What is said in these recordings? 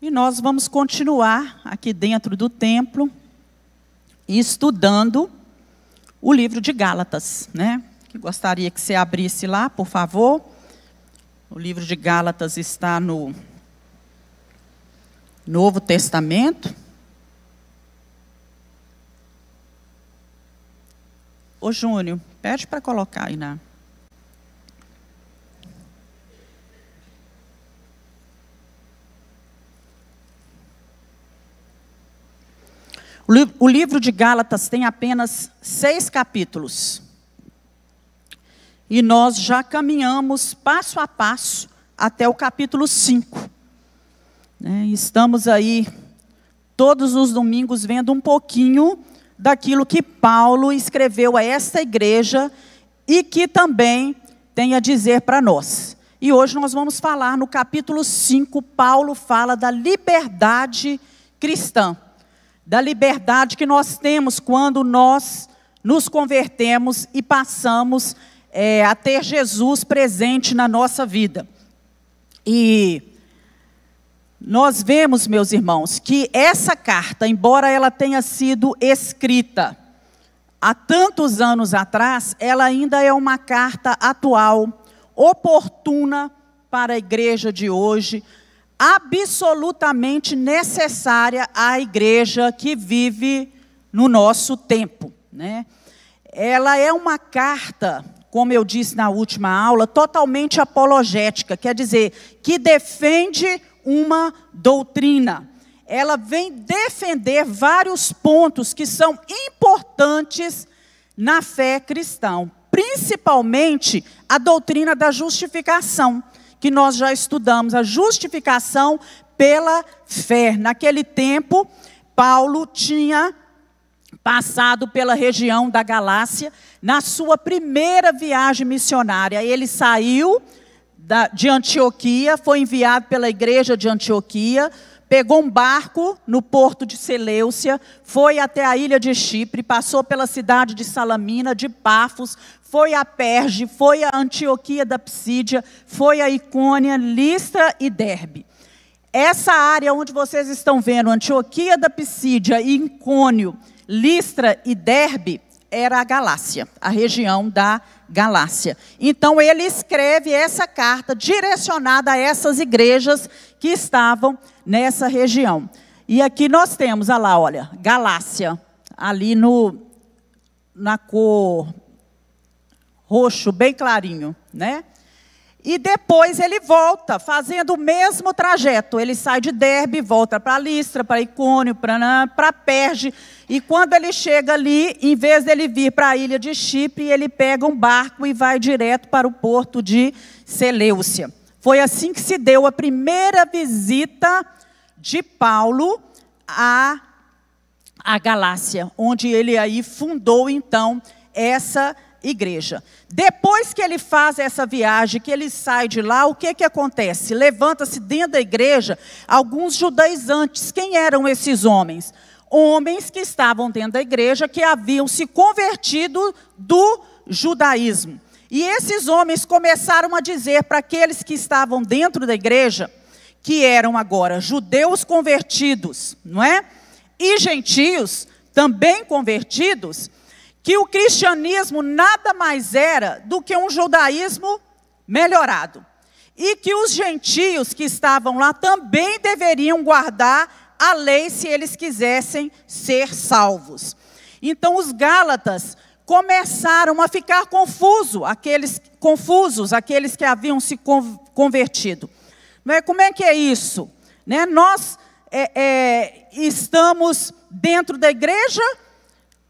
E nós vamos continuar aqui dentro do templo, estudando o livro de Gálatas, né? Que gostaria que você abrisse lá, por favor. O livro de Gálatas está no Novo Testamento. Ô Júnior, pede para colocar aí na... O livro de Gálatas tem apenas 6 capítulos. E nós já caminhamos passo a passo até o capítulo 5. Estamos aí todos os domingos vendo um pouquinho daquilo que Paulo escreveu a esta igreja e que também tem a dizer para nós. E hoje nós vamos falar no capítulo 5, Paulo fala da liberdade cristã. Da liberdade que nós temos quando nós nos convertemos e passamos a ter Jesus presente na nossa vida. E nós vemos, meus irmãos, que essa carta, embora ela tenha sido escrita há tantos anos atrás, ela ainda é uma carta atual, oportuna para a igreja de hoje, absolutamente necessária à igreja que vive no nosso tempo, né? Ela é uma carta, como eu disse na última aula, totalmente apologética, quer dizer, que defende uma doutrina. Ela vem defender vários pontos que são importantes na fé cristã, principalmente a doutrina da justificação, que nós já estudamos, a justificação pela fé. Naquele tempo, Paulo tinha passado pela região da Galácia, na sua primeira viagem missionária. Ele saiu de Antioquia, foi enviado pela igreja de Antioquia, pegou um barco no porto de Seleucia, foi até a ilha de Chipre, passou pela cidade de Salamina, de Pafos, foi a Perge, foi a Antioquia da Psídia, foi a Icônia, Listra e Derbe. Essa área onde vocês estão vendo, Antioquia da Psídia, Icônio, Listra e Derbe, era a Galácia, a região da Galácia. Então ele escreve essa carta direcionada a essas igrejas que estavam nessa região. E aqui nós temos, olha lá, olha, Galácia, ali na cor roxo, bem clarinho, né? E depois ele volta, fazendo o mesmo trajeto. Ele sai de Derbe, volta para Listra, para Icônio, para Perge. E quando ele chega ali, em vez dele vir para a ilha de Chipre, ele pega um barco e vai direto para o porto de Seleucia. Foi assim que se deu a primeira visita de Paulo à Galácia, onde ele aí fundou, então, essa igreja. Depois que ele faz essa viagem, que ele sai de lá, o que acontece? Levanta-se dentro da igreja alguns judaizantes. Quem eram esses homens? Homens que estavam dentro da igreja, que haviam se convertido do judaísmo. E esses homens começaram a dizer para aqueles que estavam dentro da igreja, que eram agora judeus convertidos, não é? E gentios também convertidos, que o cristianismo nada mais era do que um judaísmo melhorado. E que os gentios que estavam lá também deveriam guardar a lei se eles quisessem ser salvos. Então os gálatas começaram a ficar confusos, aqueles que haviam se convertido. Como é que é isso? Nós estamos dentro da igreja,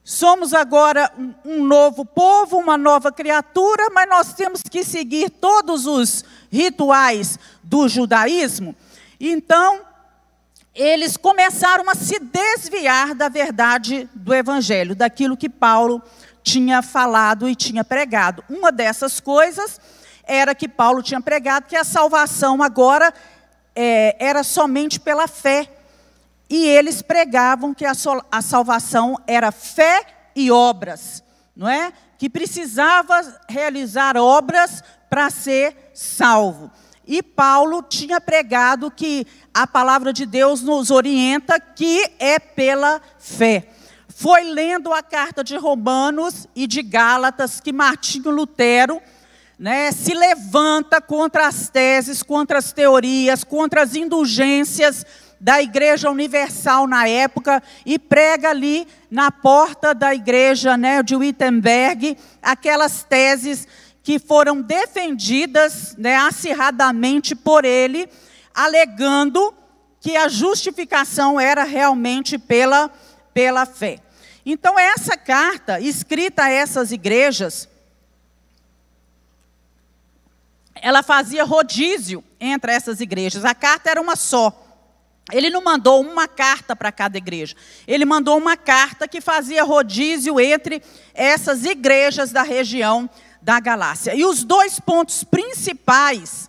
somos agora um novo povo, uma nova criatura, mas nós temos que seguir todos os rituais do judaísmo. Então, eles começaram a se desviar da verdade do evangelho, daquilo que Paulo tinha falado e tinha pregado. Uma dessas coisas era que Paulo tinha pregado que a salvação agora era somente pela fé. E eles pregavam que a salvação era fé e obras, não é? Que precisava realizar obras para ser salvo. e Paulo tinha pregado que a palavra de Deus nos orienta que é pela fé. Foi lendo a carta de Romanos e de Gálatas que Martinho Lutero, se levanta contra as teses, contra as teorias, contra as indulgências da Igreja Universal na época, e prega ali na porta da igreja de Wittenberg aquelas teses que foram defendidas acirradamente por ele, alegando que a justificação era realmente pela fé. Então, essa carta, escrita a essas igrejas, ela fazia rodízio entre essas igrejas. A carta era uma só. Ele não mandou uma carta para cada igreja. Ele mandou uma carta que fazia rodízio entre essas igrejas da região da Galácia. E os dois pontos principais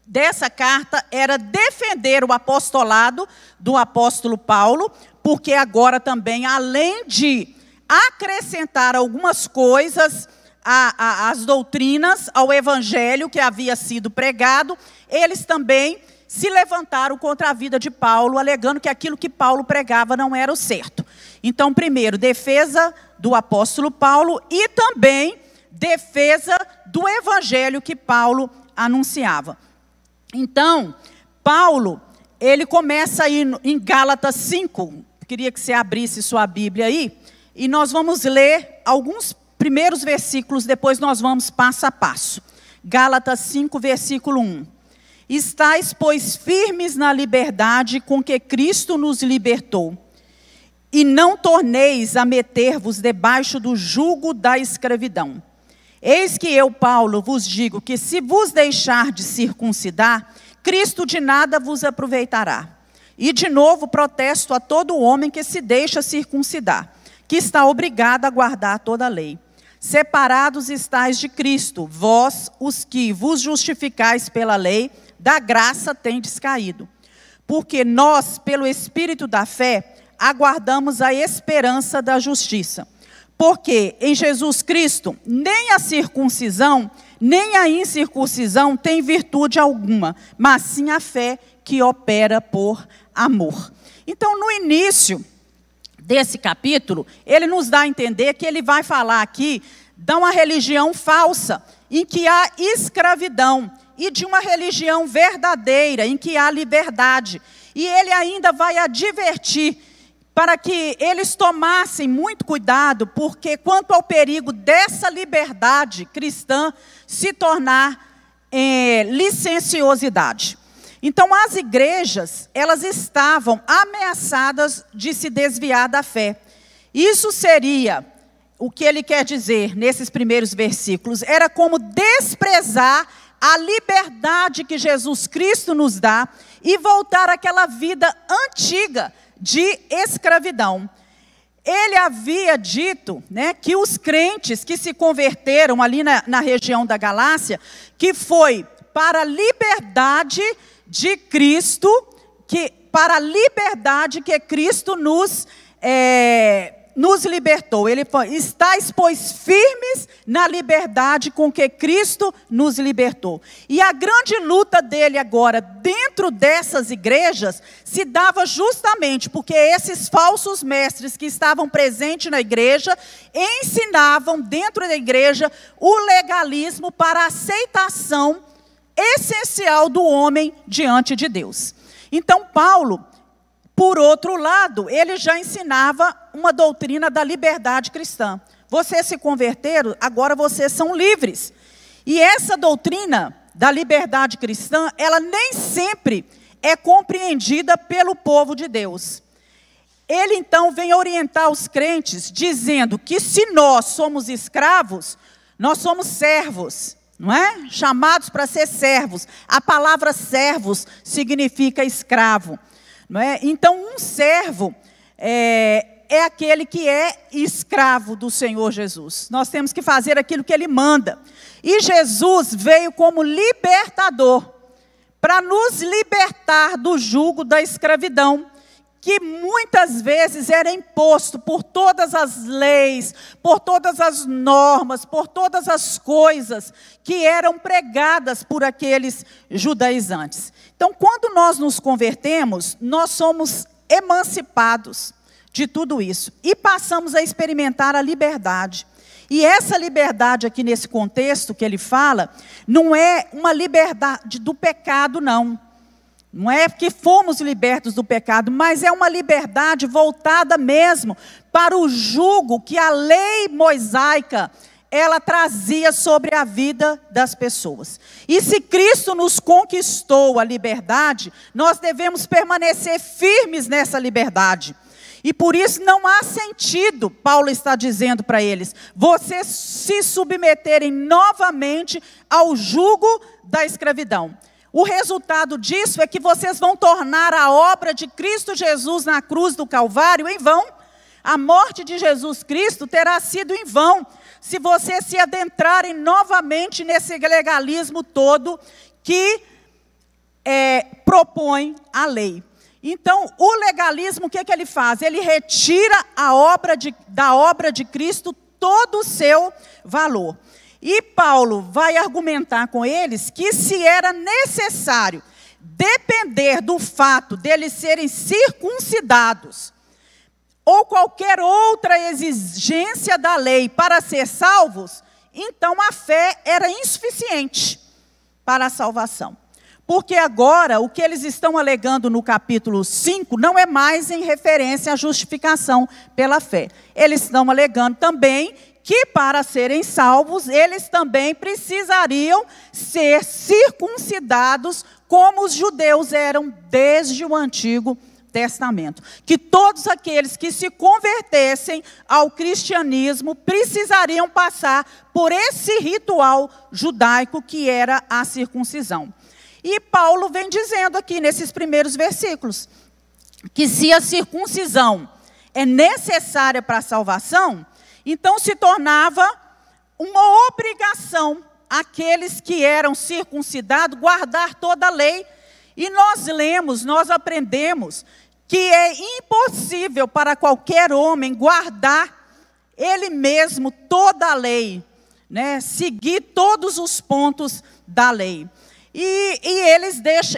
dessa carta era defender o apostolado do apóstolo Paulo, porque agora também, além de acrescentar algumas coisas às doutrinas, ao evangelho que havia sido pregado, eles também se levantaram contra a vida de Paulo, alegando que aquilo que Paulo pregava não era o certo. Então, primeiro, defesa do apóstolo Paulo e também defesa do evangelho que Paulo anunciava. Então, Paulo, ele começa aí em Gálatas 5, queria que você abrisse sua Bíblia aí, e nós vamos ler alguns primeiros versículos, depois nós vamos passo a passo. Gálatas 5, versículo 1. Estais, pois, firmes na liberdade com que Cristo nos libertou, e não torneis a meter-vos debaixo do jugo da escravidão. Eis que eu, Paulo, vos digo que se vos deixardes circuncidar, Cristo de nada vos aproveitará. E de novo protesto a todo homem que se deixa circuncidar, que está obrigado a guardar toda a lei. Separados estáis de Cristo, vós, os que vos justificais pela lei, da graça tendes caído. Porque nós, pelo Espírito da fé, aguardamos a esperança da justiça. Porque em Jesus Cristo, nem a circuncisão, nem a incircuncisão tem virtude alguma, mas sim a fé que opera por amor. Então, no início desse capítulo, ele nos dá a entender que ele vai falar aqui de uma religião falsa, em que há escravidão, e de uma religião verdadeira, em que há liberdade. E ele ainda vai advertir para que eles tomassem muito cuidado, porque quanto ao perigo dessa liberdade cristã se tornar licenciosidade. Então, as igrejas, elas estavam ameaçadas de se desviar da fé. Isso seria, o que ele quer dizer nesses primeiros versículos, era como desprezar a liberdade que Jesus Cristo nos dá e voltar àquela vida antiga de escravidão. Ele havia dito que os crentes que se converteram ali na região da Galácia, que foi para a liberdade de Cristo, para a liberdade que Cristo nos libertou. Ele falou, estais, pois, firmes na liberdade com que Cristo nos libertou. E a grande luta dele agora, dentro dessas igrejas, se dava justamente porque esses falsos mestres que estavam presentes na igreja, ensinavam dentro da igreja o legalismo para a aceitação essencial do homem diante de Deus. Então, Paulo, por outro lado, ele já ensinava uma doutrina da liberdade cristã. Vocês se converteram, agora vocês são livres. E essa doutrina da liberdade cristã, ela nem sempre é compreendida pelo povo de Deus. Ele então vem orientar os crentes, dizendo que se nós somos escravos, nós somos servos, não é? Chamados para ser servos. A palavra servos significa escravo. Não é? Então, um servo é aquele que é escravo do Senhor Jesus. Nós temos que fazer aquilo que Ele manda. E Jesus veio como libertador, para nos libertar do jugo da escravidão, que muitas vezes era imposto por todas as leis, por todas as normas, por todas as coisas que eram pregadas por aqueles judaizantes. Então, quando nós nos convertemos, nós somos emancipados de tudo isso e passamos a experimentar a liberdade. E essa liberdade aqui nesse contexto que ele fala, não é uma liberdade do pecado, não. Não é que fomos libertos do pecado, mas é uma liberdade voltada mesmo para o jugo que a lei mosaica, ela trazia sobre a vida das pessoas. E se Cristo nos conquistou a liberdade, nós devemos permanecer firmes nessa liberdade. E por isso não há sentido, Paulo está dizendo para eles, vocês se submeterem novamente ao jugo da escravidão. O resultado disso é que vocês vão tornar a obra de Cristo Jesus na cruz do Calvário em vão. A morte de Jesus Cristo terá sido em vão, se vocês se adentrarem novamente nesse legalismo todo que propõe a lei. Então, o legalismo, o que ele faz? Ele retira da obra de Cristo todo o seu valor. E Paulo vai argumentar com eles que se era necessário depender do fato deles serem circuncidados ou qualquer outra exigência da lei para ser salvos, então a fé era insuficiente para a salvação. Porque agora o que eles estão alegando no capítulo 5 não é mais em referência à justificação pela fé. Eles estão alegando também que para serem salvos, eles também precisariam ser circuncidados como os judeus eram desde o Antigo Testamento. Que todos aqueles que se convertessem ao cristianismo precisariam passar por esse ritual judaico que era a circuncisão. E Paulo vem dizendo aqui nesses primeiros versículos, que se a circuncisão é necessária para a salvação, então se tornava uma obrigação aqueles que eram circuncidados guardar toda a lei. E nós lemos, nós aprendemos que é impossível para qualquer homem guardar ele mesmo toda a lei, né? Seguir todos os pontos da lei. E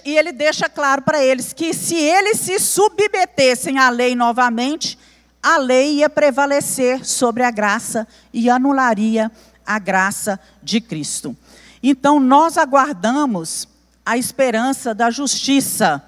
ele deixa claro para eles que se eles se submetessem à lei novamente, a lei ia prevalecer sobre a graça e anularia a graça de Cristo. Então, nós aguardamos a esperança da justiça.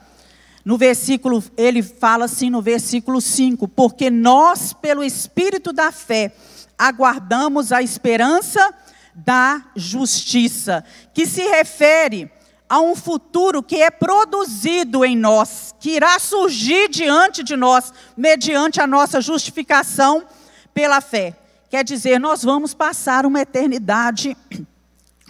No versículo, ele fala assim no versículo 5, porque nós, pelo Espírito da fé, aguardamos a esperança da justiça, que se refere a um futuro que é produzido em nós, que irá surgir diante de nós, mediante a nossa justificação pela fé. Quer dizer, nós vamos passar uma eternidade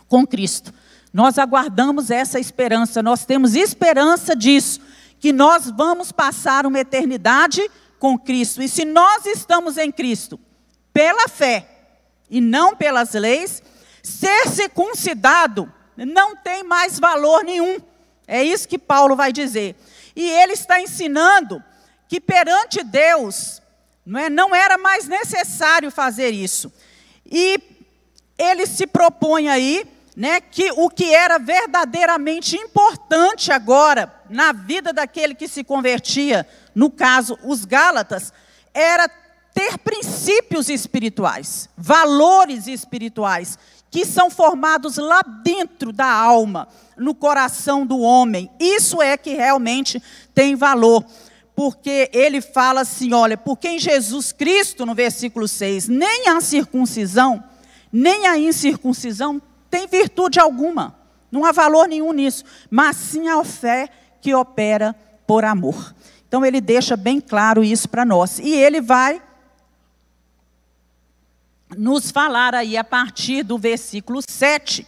com Cristo. Nós aguardamos essa esperança, nós temos esperança disso, que nós vamos passar uma eternidade com Cristo. E se nós estamos em Cristo, pela fé e não pelas leis, ser circuncidado não tem mais valor nenhum. É isso que Paulo vai dizer. E ele está ensinando que perante Deus, não era mais necessário fazer isso. E ele se propõe aí, que o que era verdadeiramente importante agora, na vida daquele que se convertia, no caso, os Gálatas, era ter princípios espirituais, valores espirituais, que são formados lá dentro da alma, no coração do homem. Isso é que realmente tem valor. Porque ele fala assim, olha, porque em Jesus Cristo, no versículo 6, nem a circuncisão, nem a incircuncisão tem virtude alguma. Não há valor nenhum nisso. Mas sim a fé que opera por amor. Então ele deixa bem claro isso para nós. E ele vai nos falar aí a partir do versículo 7,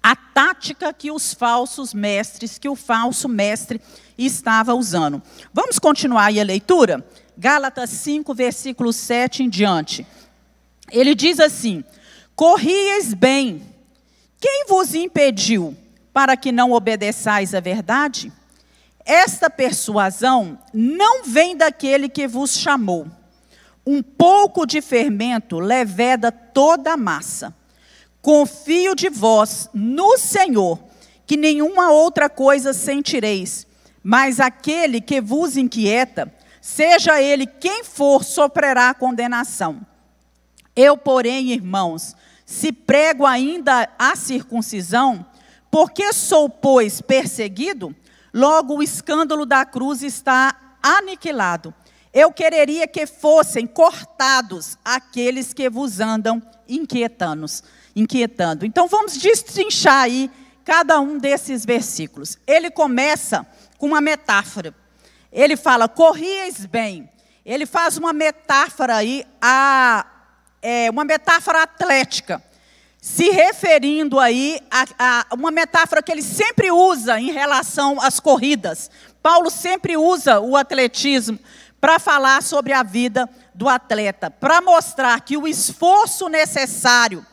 a tática que o falso mestre estava usando. Vamos continuar aí a leitura? Gálatas 5, versículo 7 em diante. Ele diz assim, corrieis bem, quem vos impediu para que não obedeçais à verdade? esta persuasão não vem daquele que vos chamou. Um pouco de fermento leveda toda a massa. Confio de vós no Senhor, que nenhuma outra coisa sentireis, mas aquele que vos inquieta, seja ele quem for, sofrerá condenação. Eu, porém, irmãos, se prego ainda a circuncisão, porque sou, pois, perseguido, logo o escândalo da cruz está aniquilado. Eu quereria que fossem cortados aqueles que vos andam inquietando. Então vamos destrinchar aí cada um desses versículos. Ele começa com uma metáfora. Ele fala, corrieis bem. Ele faz uma metáfora aí, uma metáfora atlética, se referindo aí a uma metáfora que ele sempre usa em relação às corridas. Paulo sempre usa o atletismo para falar sobre a vida do atleta, para mostrar que o esforço necessário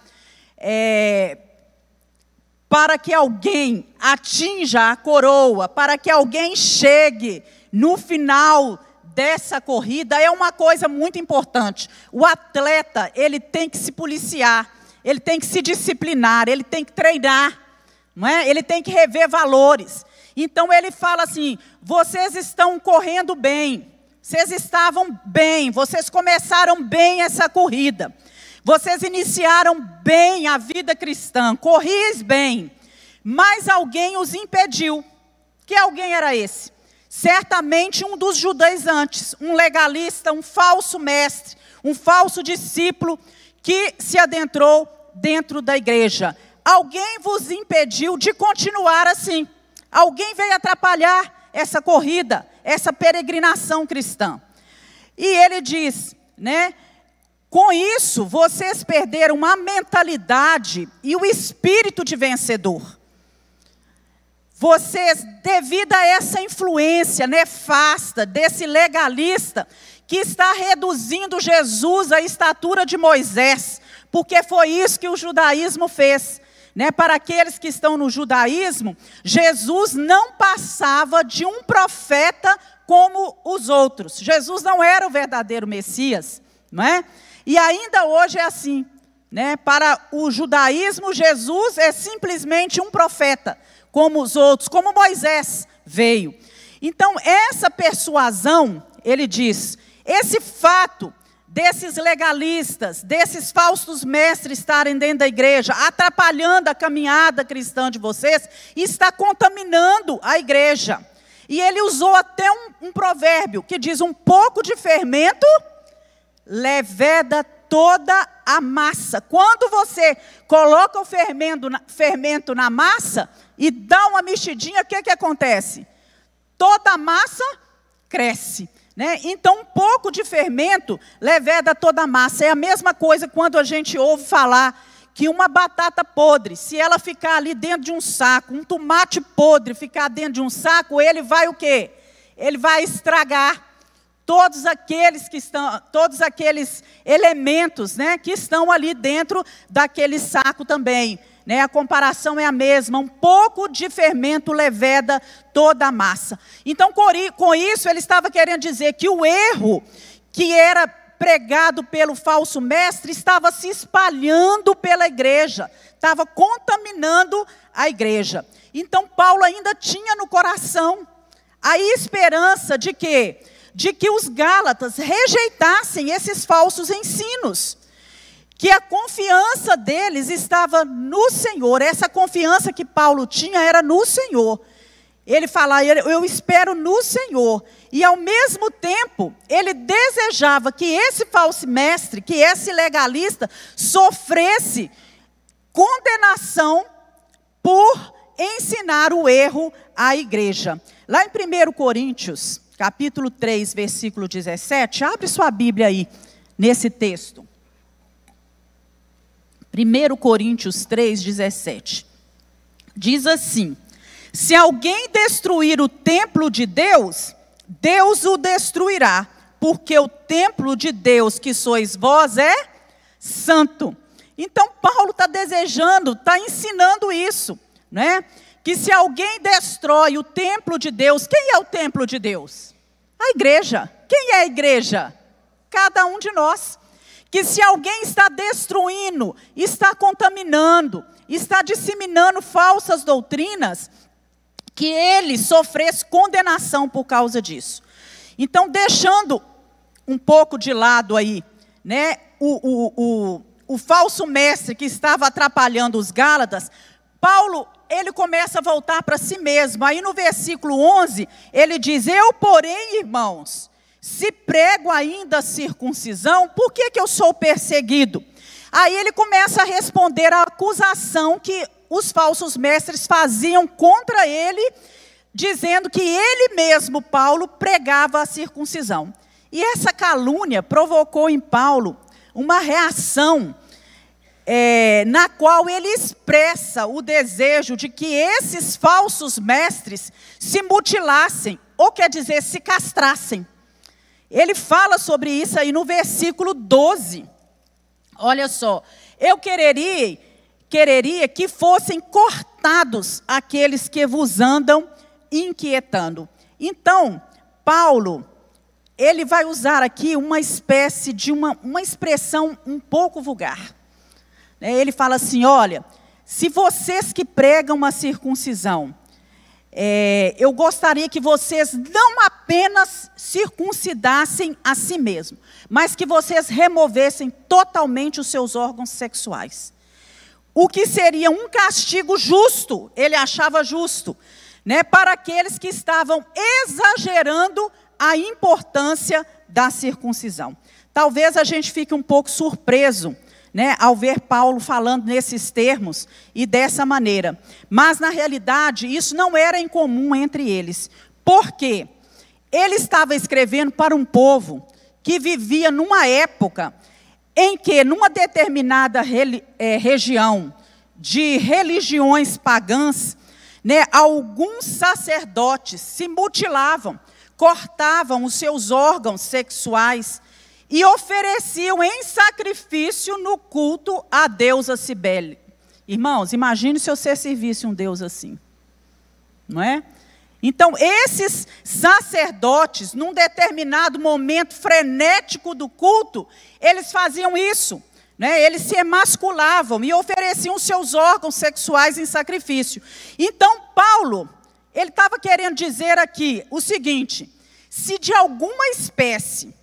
para que alguém atinja a coroa, para que alguém chegue no final dessa corrida, é uma coisa muito importante. O atleta, ele tem que se policiar, ele tem que se disciplinar, ele tem que treinar, não é? Ele tem que rever valores. Então ele fala assim, vocês estão correndo bem, vocês estavam bem, vocês começaram bem essa corrida. Vocês iniciaram bem a vida cristã, corrieis bem, mas alguém os impediu. Que alguém era esse? Certamente um dos judaizantes, um legalista, um falso mestre, um falso discípulo que se adentrou dentro da igreja. Alguém vos impediu de continuar assim. Alguém veio atrapalhar essa corrida, essa peregrinação cristã. E ele diz, né? Com isso, vocês perderam a mentalidade e o espírito de vencedor. Vocês, devido a essa influência nefasta desse legalista, que está reduzindo Jesus à estatura de Moisés, porque foi isso que o judaísmo fez. Né? Para aqueles que estão no judaísmo, Jesus não passava de um profeta como os outros. Jesus não era o verdadeiro Messias, não é? E ainda hoje é assim, né? Para o judaísmo, Jesus é simplesmente um profeta, como os outros, como Moisés veio. Então, essa persuasão, ele diz, esse fato desses legalistas, desses falsos mestres estarem dentro da igreja, atrapalhando a caminhada cristã de vocês, está contaminando a igreja. E ele usou até um provérbio que diz, um pouco de fermento leveda toda a massa. Quando você coloca o fermento na massa e dá uma mexidinha, o que acontece? Toda a massa cresce. Né? Então, um pouco de fermento leveda toda a massa. É a mesma coisa quando a gente ouve falar que uma batata podre, se ela ficar ali dentro de um saco, um tomate podre ficar dentro de um saco, ele vai o quê? Ele vai estragar todos aqueles elementos, né, que estão ali dentro daquele saco também. Né? A comparação é a mesma, um pouco de fermento leveda toda a massa. Então, com isso, ele estava querendo dizer que o erro que era pregado pelo falso mestre estava se espalhando pela igreja, estava contaminando a igreja. Então, Paulo ainda tinha no coração a esperança de quê? De que os gálatas rejeitassem esses falsos ensinos, que a confiança deles estava no Senhor. Essa confiança que Paulo tinha era no Senhor. Ele fala, eu espero no Senhor. E ao mesmo tempo, ele desejava que esse falso mestre, que esse legalista, sofresse condenação por ensinar o erro à igreja. Lá em 1 Coríntios, capítulo 3, versículo 17, abre sua Bíblia aí, nesse texto. 1 Coríntios 3, 17. Diz assim, se alguém destruir o templo de Deus, Deus o destruirá, porque o templo de Deus que sois vós é santo. Então Paulo está desejando, está ensinando isso, né? Que se alguém destrói o templo de Deus, quem é o templo de Deus? A igreja. Quem é a igreja? Cada um de nós. Que se alguém está destruindo, está contaminando, está disseminando falsas doutrinas, que ele sofresse condenação por causa disso. Então, deixando um pouco de lado aí, né, o falso mestre que estava atrapalhando os Gálatas, Paulo, ele começa a voltar para si mesmo. Aí no versículo 11, ele diz: eu, porém, irmãos, se prego ainda a circuncisão, por que eu sou perseguido? Aí ele começa a responder à acusação que os falsos mestres faziam contra ele, dizendo que ele mesmo, Paulo, pregava a circuncisão. E essa calúnia provocou em Paulo uma reação, na qual ele expressa o desejo de que esses falsos mestres se mutilassem, ou quer dizer, se castrassem. Ele fala sobre isso aí no versículo 12. Olha só, eu quereria que fossem cortados aqueles que vos andam inquietando. Então, Paulo, ele vai usar aqui uma espécie de uma expressão um pouco vulgar. Ele fala assim: olha, se vocês que pregam a circuncisão, eu gostaria que vocês não apenas circuncidassem a si mesmos, mas que vocês removessem totalmente os seus órgãos sexuais. O que seria um castigo justo, ele achava justo, né, para aqueles que estavam exagerando a importância da circuncisão. Talvez a gente fique um pouco surpreso, né, ao ver Paulo falando nesses termos e dessa maneira. Mas, na realidade, isso não era incomum entre eles. Por quê? Ele estava escrevendo para um povo que vivia numa época em que, numa determinada região de religiões pagãs, né, alguns sacerdotes se mutilavam, cortavam os seus órgãos sexuais e ofereciam em sacrifício no culto à deusa Cibele. Irmãos, imagine se você servisse um deus assim, não é? Então, esses sacerdotes, num determinado momento frenético do culto, eles faziam isso, né? Eles se emasculavam e ofereciam seus órgãos sexuais em sacrifício. Então, Paulo, ele estava querendo dizer aqui o seguinte: se de alguma espécie,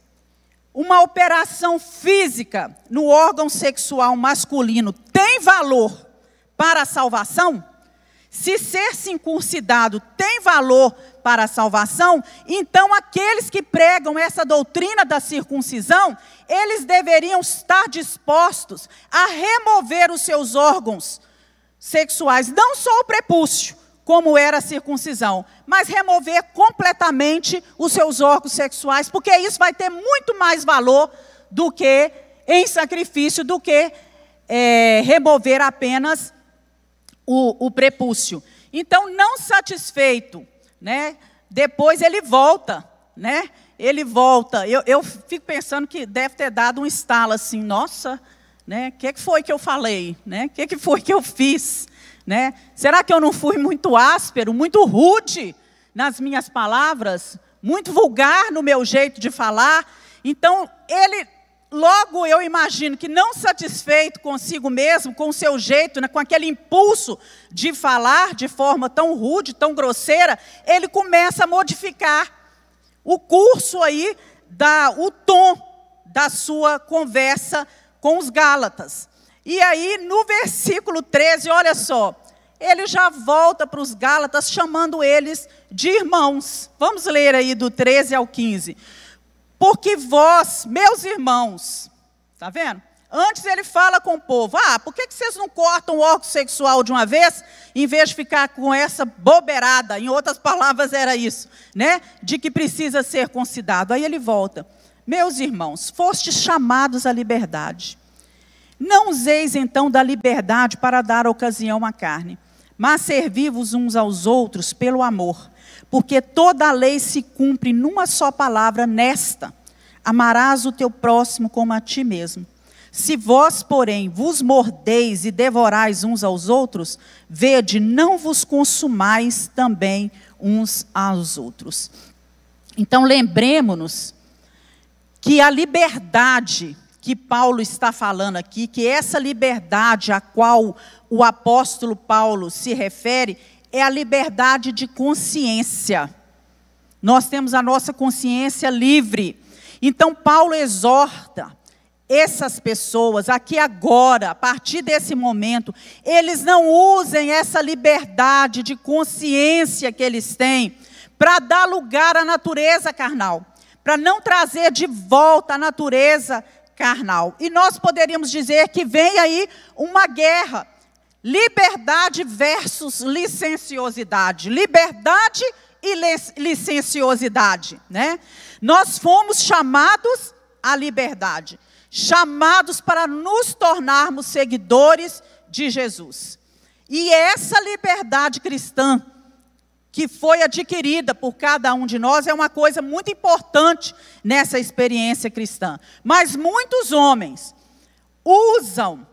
uma operação física no órgão sexual masculino tem valor para a salvação, se ser circuncidado tem valor para a salvação, então aqueles que pregam essa doutrina da circuncisão, eles deveriam estar dispostos a remover os seus órgãos sexuais, não só o prepúcio, como era a circuncisão, mas remover completamente os seus órgãos sexuais, porque isso vai ter muito mais valor do que em sacrifício, do que remover apenas o prepúcio. Então, não satisfeito, né, depois ele volta, né? Ele volta. Eu fico pensando que deve ter dado um estalo assim: nossa, né? O que foi que eu falei, né? O que foi que eu fiz, né? Será que eu não fui muito áspero, muito rude nas minhas palavras, muito vulgar no meu jeito de falar? Então, logo eu imagino que, não satisfeito consigo mesmo, com o seu jeito, né, com aquele impulso de falar de forma tão rude, tão grosseira, ele começa a modificar o curso aí, o tom da sua conversa com os Gálatas. E aí, no versículo 13, olha só, ele já volta para os Gálatas, chamando eles de irmãos. Vamos ler aí do 13 ao 15. Porque vós, meus irmãos, está vendo? Antes ele fala com o povo: por que vocês não cortam o órgão sexual de uma vez, em vez de ficar com essa bobeirada? Em outras palavras era isso, né? De que precisa ser circuncidado. Aí ele volta: meus irmãos, fostes chamados à liberdade. Não useis então da liberdade para dar ocasião à carne, mas servi-vos uns aos outros pelo amor. Porque toda a lei se cumpre numa só palavra, nesta: amarás o teu próximo como a ti mesmo. Se vós, porém, vos mordeis e devorais uns aos outros, vede, não vos consumais também uns aos outros. Então, lembremos-nos que a liberdade que Paulo está falando aqui, que essa liberdade a qual o apóstolo Paulo se refere, é a liberdade de consciência. Nós temos a nossa consciência livre. Então, Paulo exorta essas pessoas aqui agora, a partir desse momento, eles não usem essa liberdade de consciência que eles têm para dar lugar à natureza carnal, para não trazer de volta a natureza carnal. E nós poderíamos dizer que vem aí uma guerra, liberdade versus licenciosidade, liberdade e licenciosidade, né? Nós fomos chamados à liberdade, chamados para nos tornarmos seguidores de Jesus. E essa liberdade cristã que foi adquirida por cada um de nós é uma coisa muito importante nessa experiência cristã. Mas muitos homens usam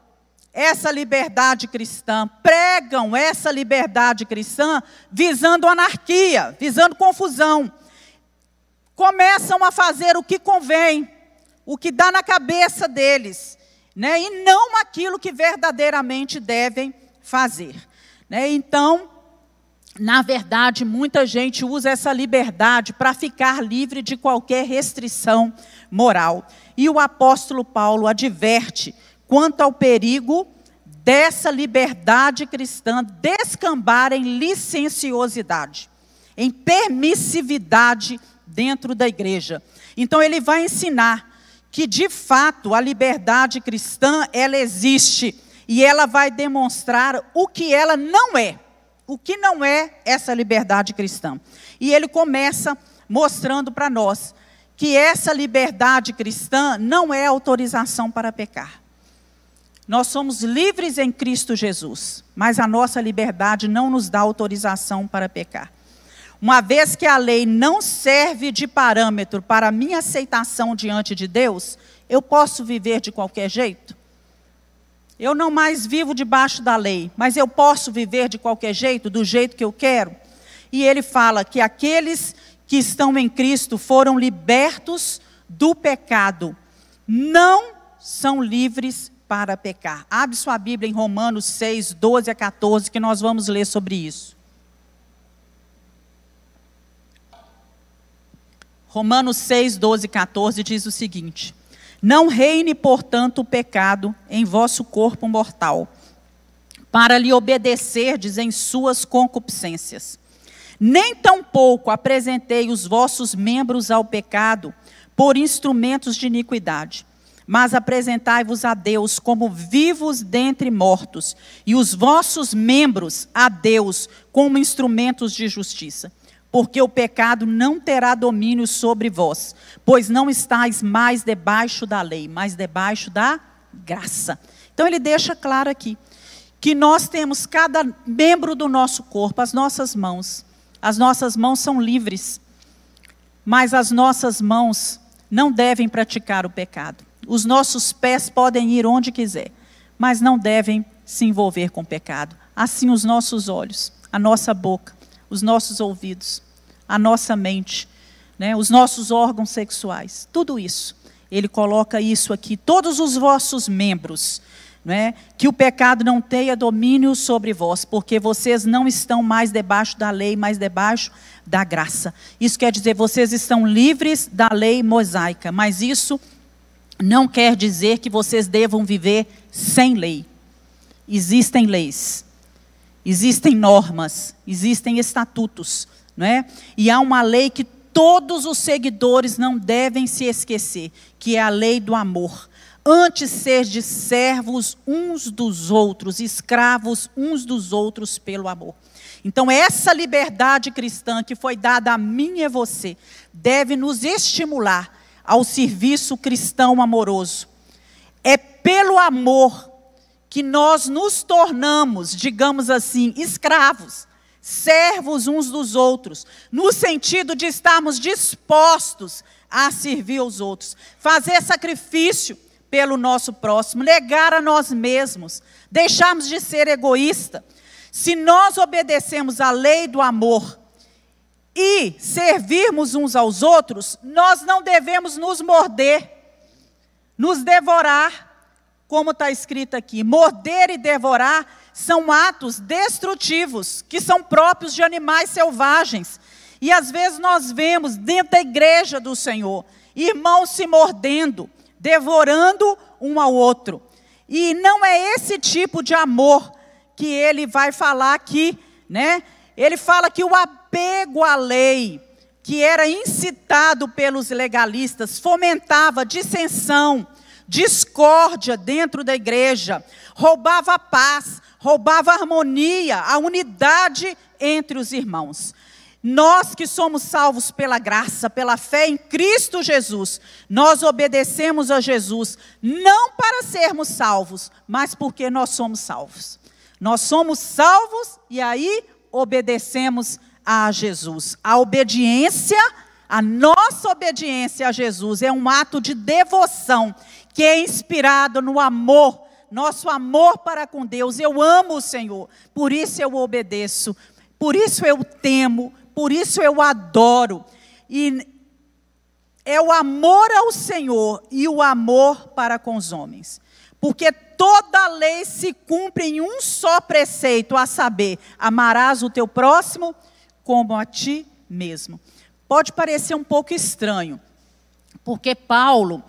essa liberdade cristã, pregam essa liberdade cristã visando anarquia, visando confusão. Começam a fazer o que convém, o que dá na cabeça deles, né? E não aquilo que verdadeiramente devem fazer, né? Então, na verdade, muita gente usa essa liberdade para ficar livre de qualquer restrição moral. E o apóstolo Paulo adverte quanto ao perigo dessa liberdade cristã descambar em licenciosidade, em permissividade dentro da igreja. Então ele vai ensinar que de fato a liberdade cristã, ela existe, e ela vai demonstrar o que ela não é. O que não é essa liberdade cristã. E ele começa mostrando para nós que essa liberdade cristã não é autorização para pecar. Nós somos livres em Cristo Jesus, mas a nossa liberdade não nos dá autorização para pecar. Uma vez que a lei não serve de parâmetro para a minha aceitação diante de Deus, eu posso viver de qualquer jeito? Eu não mais vivo debaixo da lei, mas eu posso viver de qualquer jeito, do jeito que eu quero? E ele fala que aqueles que estão em Cristo foram libertos do pecado, não são livres para pecar. Abre sua Bíblia em Romanos 6, 12 a 14, que nós vamos ler sobre isso. Romanos 6, 12 e 14 diz o seguinte: não reine, portanto, o pecado em vosso corpo mortal, para lhe obedecerdes em suas concupiscências. Nem tampouco apresentei os vossos membros ao pecado por instrumentos de iniquidade, mas apresentai-vos a Deus como vivos dentre mortos, e os vossos membros a Deus como instrumentos de justiça. Porque o pecado não terá domínio sobre vós, pois não estáis mais debaixo da lei, mas debaixo da graça. Então ele deixa claro aqui, que nós temos cada membro do nosso corpo, as nossas mãos são livres, mas as nossas mãos não devem praticar o pecado. Os nossos pés podem ir onde quiser, mas não devem se envolver com o pecado. Assim os nossos olhos, a nossa boca, os nossos ouvidos, a nossa mente, né, os nossos órgãos sexuais, tudo isso. Ele coloca isso aqui, todos os vossos membros, né, que o pecado não tenha domínio sobre vós, porque vocês não estão mais debaixo da lei, mas debaixo da graça. Isso quer dizer, vocês estão livres da lei mosaica, mas isso não quer dizer que vocês devam viver sem lei. Existem leis, existem normas, existem estatutos, não é? E há uma lei que todos os seguidores não devem se esquecer, que é a lei do amor. Antes serdes servos uns dos outros, escravos uns dos outros pelo amor. Então essa liberdade cristã que foi dada a mim e a você, deve nos estimular ao serviço cristão amoroso. É pelo amor que nós nos tornamos, digamos assim, escravos, servos uns dos outros, no sentido de estarmos dispostos a servir aos outros, fazer sacrifício pelo nosso próximo, negar a nós mesmos, deixarmos de ser egoísta. Se nós obedecemos à lei do amor e servirmos uns aos outros, nós não devemos nos morder, nos devorar, como está escrito aqui. Morder e devorar são atos destrutivos, que são próprios de animais selvagens. E às vezes nós vemos dentro da igreja do Senhor, irmãos se mordendo, devorando um ao outro. E não é esse tipo de amor que ele vai falar aqui, né? Ele fala que o apego à lei, que era incitado pelos legalistas, fomentava dissensão, discórdia dentro da igreja, roubava a paz, roubava a harmonia, a unidade entre os irmãos. Nós que somos salvos pela graça, pela fé em Cristo Jesus, nós obedecemos a Jesus, não para sermos salvos, mas porque nós somos salvos. Nós somos salvos e aí obedecemos a Jesus. A obediência, a nossa obediência a Jesus é um ato de devoção, que é inspirado no amor, nosso amor para com Deus. Eu amo o Senhor, por isso eu obedeço, por isso eu temo, por isso eu adoro. E é o amor ao Senhor e o amor para com os homens. Porque toda lei se cumpre em um só preceito, a saber, amarás o teu próximo como a ti mesmo. Pode parecer um pouco estranho, porque Paulo,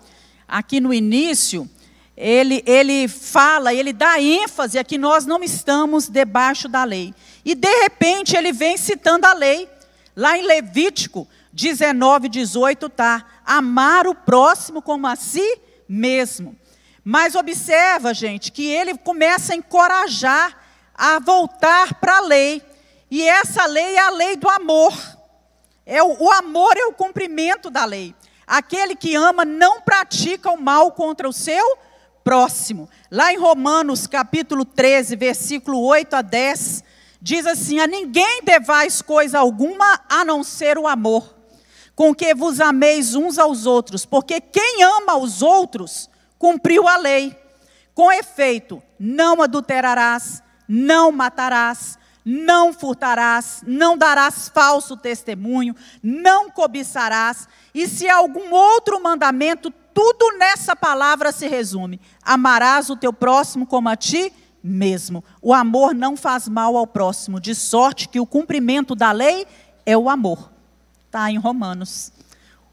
aqui no início, ele fala, ele dá ênfase a que nós não estamos debaixo da lei. E de repente ele vem citando a lei. Lá em Levítico 19, 18 está, amar o próximo como a si mesmo. Mas observa, gente, que ele começa a encorajar a voltar para a lei. E essa lei é a lei do amor. O amor é o cumprimento da lei. Aquele que ama não pratica o mal contra o seu próximo. Lá em Romanos capítulo 13, versículo 8 a 10, diz assim, a ninguém devais coisa alguma a não ser o amor, com que vos ameis uns aos outros, porque quem ama os outros cumpriu a lei. Com efeito, não adulterarás, não matarás, não furtarás, não darás falso testemunho, não cobiçarás, e se há algum outro mandamento, tudo nessa palavra se resume, amarás o teu próximo como a ti mesmo. O amor não faz mal ao próximo, de sorte que o cumprimento da lei é o amor. Está em Romanos.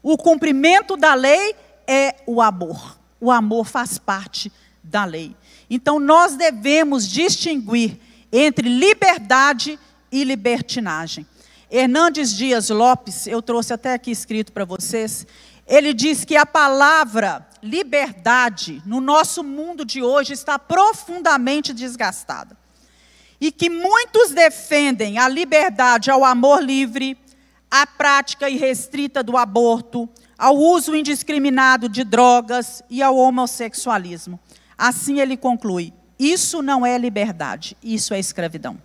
O cumprimento da lei é o amor. O amor faz parte da lei. Então nós devemos distinguir entre liberdade e libertinagem. Hernandes Dias Lopes, eu trouxe até aqui escrito para vocês, ele diz que a palavra liberdade no nosso mundo de hoje está profundamente desgastada. E que muitos defendem a liberdade ao amor livre, à prática irrestrita do aborto, ao uso indiscriminado de drogas e ao homossexualismo. Assim ele conclui, isso não é liberdade, isso é escravidão.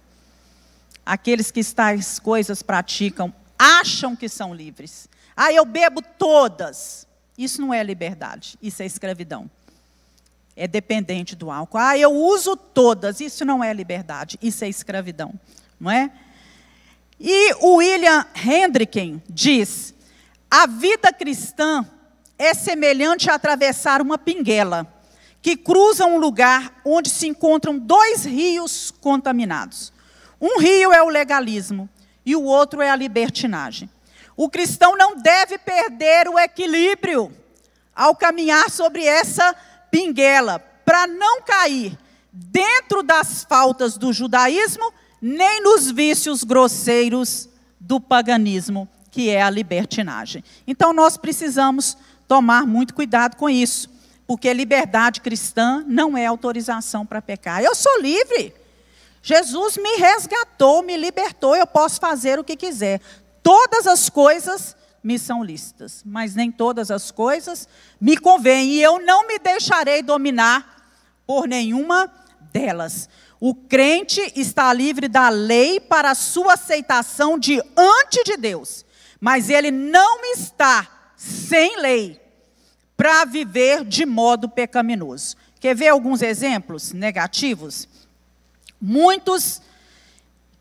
Aqueles que tais coisas praticam, acham que são livres. Ah, eu bebo todas. Isso não é liberdade, isso é escravidão. É dependente do álcool. Ah, eu uso todas. Isso não é liberdade, isso é escravidão. Não é? E o William Hendricken diz, a vida cristã é semelhante a atravessar uma pinguela, que cruza um lugar onde se encontram dois rios contaminados. Um rio é o legalismo e o outro é a libertinagem. O cristão não deve perder o equilíbrio ao caminhar sobre essa pinguela, para não cair dentro das faltas do judaísmo, nem nos vícios grosseiros do paganismo, que é a libertinagem. Então nós precisamos tomar muito cuidado com isso, porque liberdade cristã não é autorização para pecar. Eu sou livre. Jesus me resgatou, me libertou, eu posso fazer o que quiser. Todas as coisas me são lícitas, mas nem todas as coisas me convêm, e eu não me deixarei dominar por nenhuma delas. O crente está livre da lei para a sua aceitação diante de Deus, mas ele não está sem lei para viver de modo pecaminoso. Quer ver alguns exemplos negativos? Muitos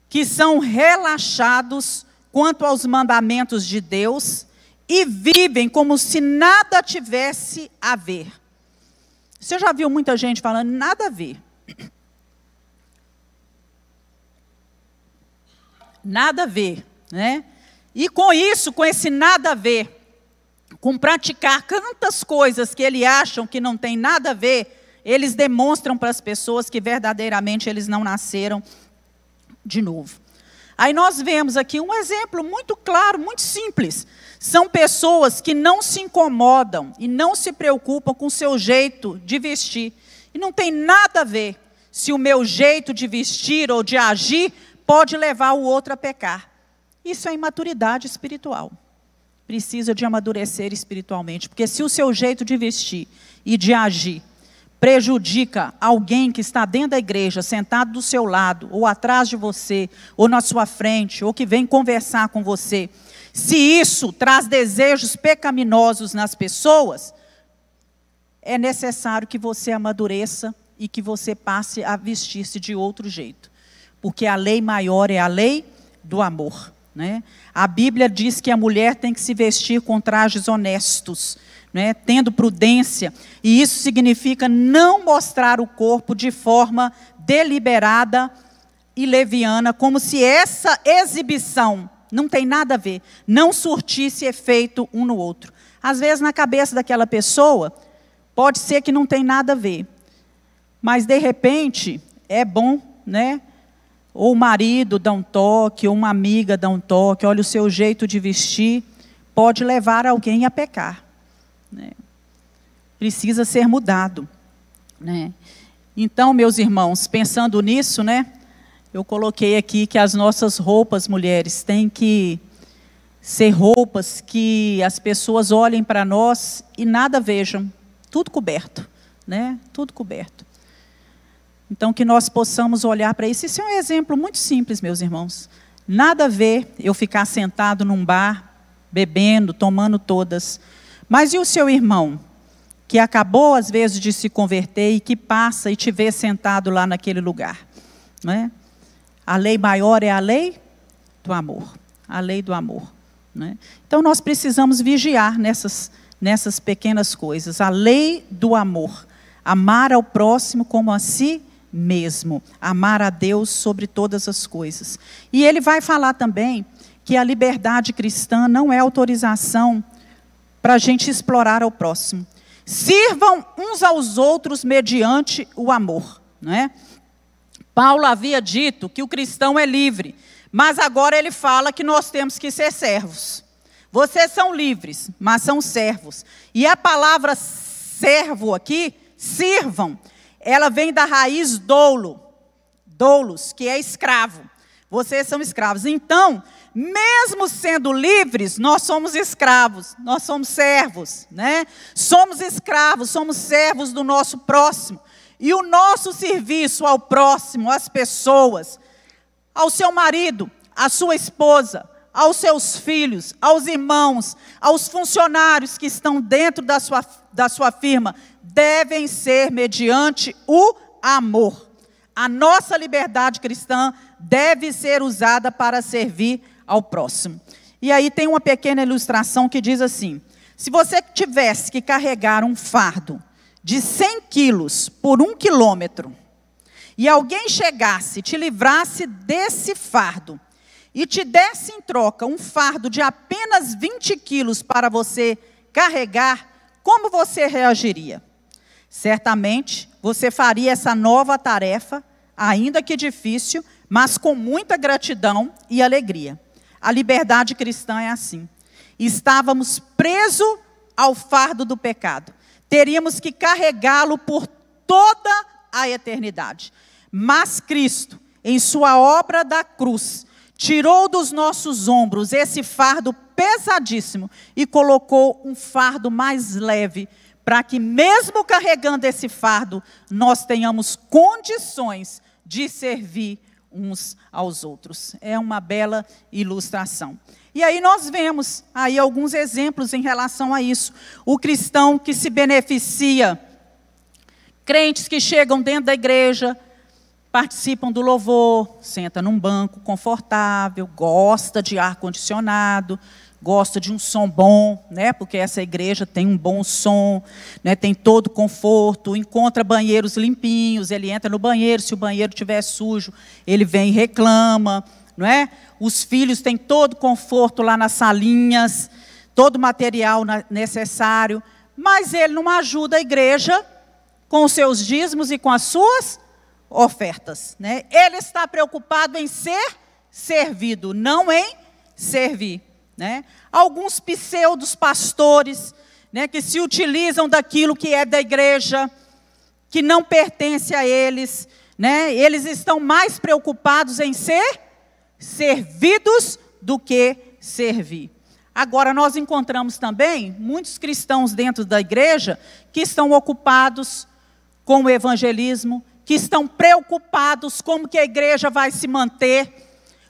que são relaxados quanto aos mandamentos de Deus e vivem como se nada tivesse a ver. Você já viu muita gente falando, nada a ver. Nada a ver, né? E com isso, com esse nada a ver, com praticar tantas coisas que eles acham que não tem nada a ver, eles demonstram para as pessoas que verdadeiramente eles não nasceram de novo. Aí nós vemos aqui um exemplo muito claro, muito simples. São pessoas que não se incomodam e não se preocupam com o seu jeito de vestir. E não tem nada a ver se o meu jeito de vestir ou de agir pode levar o outro a pecar. Isso é imaturidade espiritual. Precisa de amadurecer espiritualmente. Porque se o seu jeito de vestir e de agir prejudica alguém que está dentro da igreja, sentado do seu lado, ou atrás de você, ou na sua frente, ou que vem conversar com você, se isso traz desejos pecaminosos nas pessoas, é necessário que você amadureça e que você passe a vestir-se de outro jeito. Porque a lei maior é a lei do amor, né? A Bíblia diz que a mulher tem que se vestir com trajes honestos, né, tendo prudência, e isso significa não mostrar o corpo de forma deliberada e leviana, como se essa exibição não tem nada a ver, não surtisse efeito um no outro. Às vezes na cabeça daquela pessoa, pode ser que não tem nada a ver, mas de repente é bom, né? Ou o marido dá um toque, ou uma amiga dá um toque, olha, o seu jeito de vestir pode levar alguém a pecar. Né? Precisa ser mudado, né? Então, meus irmãos, pensando nisso, né, eu coloquei aqui que as nossas roupas, mulheres, têm que ser roupas que as pessoas olhem para nós e nada vejam, tudo coberto, né? Tudo coberto. Então, que nós possamos olhar para isso. Isso é um exemplo muito simples, meus irmãos. Nada a ver eu ficar sentado num bar, bebendo, tomando todas. Mas e o seu irmão, que acabou às vezes de se converter e que passa e te vê sentado lá naquele lugar? Não é? A lei maior é a lei do amor. A lei do amor. Não é? Então nós precisamos vigiar nessas pequenas coisas. A lei do amor. Amar ao próximo como a si mesmo. Amar a Deus sobre todas as coisas. E ele vai falar também que a liberdade cristã não é autorização para a gente explorar ao próximo. Sirvam uns aos outros mediante o amor. Não é? Paulo havia dito que o cristão é livre, mas agora ele fala que nós temos que ser servos. Vocês são livres, mas são servos. E a palavra servo aqui, sirvam, ela vem da raiz doulos, que é escravo. Vocês são escravos. Então, mesmo sendo livres, nós somos escravos, nós somos servos, né? Somos escravos, somos servos do nosso próximo. E o nosso serviço ao próximo, às pessoas, ao seu marido, à sua esposa, aos seus filhos, aos irmãos, aos funcionários que estão dentro da sua firma, devem ser mediante o amor. A nossa liberdade cristã deve ser usada para servir ao próximo. E aí tem uma pequena ilustração que diz assim: se você tivesse que carregar um fardo de 100 quilos por 1 quilômetro, e alguém chegasse e te livrasse desse fardo, e te desse em troca um fardo de apenas 20 quilos para você carregar, como você reagiria? Certamente, você faria essa nova tarefa, ainda que difícil, mas com muita gratidão e alegria. A liberdade cristã é assim. Estávamos presos ao fardo do pecado. Teríamos que carregá-lo por toda a eternidade. Mas Cristo, em sua obra da cruz, tirou dos nossos ombros esse fardo pesadíssimo e colocou um fardo mais leve, para que mesmo carregando esse fardo, nós tenhamos condições de servir uns aos outros. É uma bela ilustração. E aí nós vemos aí alguns exemplos em relação a isso. O cristão que se beneficia, crentes que chegam dentro da igreja, participam do louvor, senta num banco confortável, gosta de ar-condicionado, gosta de um som bom, né? Porque essa igreja tem um bom som, né? Tem todo conforto, encontra banheiros limpinhos, ele entra no banheiro, se o banheiro estiver sujo, ele vem e reclama, não é? Os filhos têm todo conforto lá nas salinhas, todo o material necessário, mas ele não ajuda a igreja com os seus dízimos e com as suas ofertas, né? Ele está preocupado em ser servido, não em servir, né? Alguns pseudos pastores, né, que se utilizam daquilo que é da igreja, que não pertence a eles, né? Eles estão mais preocupados em ser servidos do que servir. Agora, nós encontramos também muitos cristãos dentro da igreja que estão ocupados com o evangelismo, que estão preocupados como que a igreja vai se manter,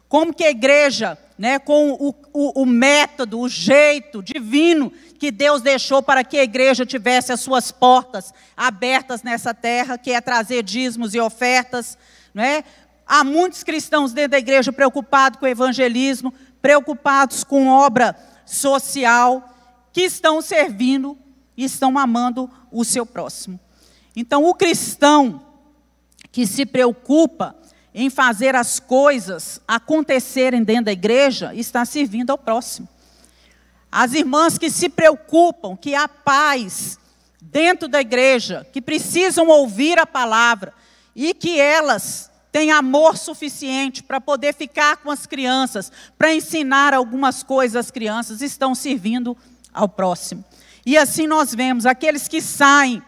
como que a igreja, né, com o método, o jeito divino que Deus deixou para que a igreja tivesse as suas portas abertas nessa terra, que é trazer dízimos e ofertas, não é? Há muitos cristãos dentro da igreja preocupados com o evangelismo, preocupados com obra social, que estão servindo e estão amando o seu próximo. Então, o cristão que se preocupa em fazer as coisas acontecerem dentro da igreja, está servindo ao próximo. As irmãs que se preocupam, que há paz dentro da igreja, que precisam ouvir a palavra, e que elas têm amor suficiente para poder ficar com as crianças, para ensinar algumas coisas às crianças, estão servindo ao próximo. E assim nós vemos aqueles que saem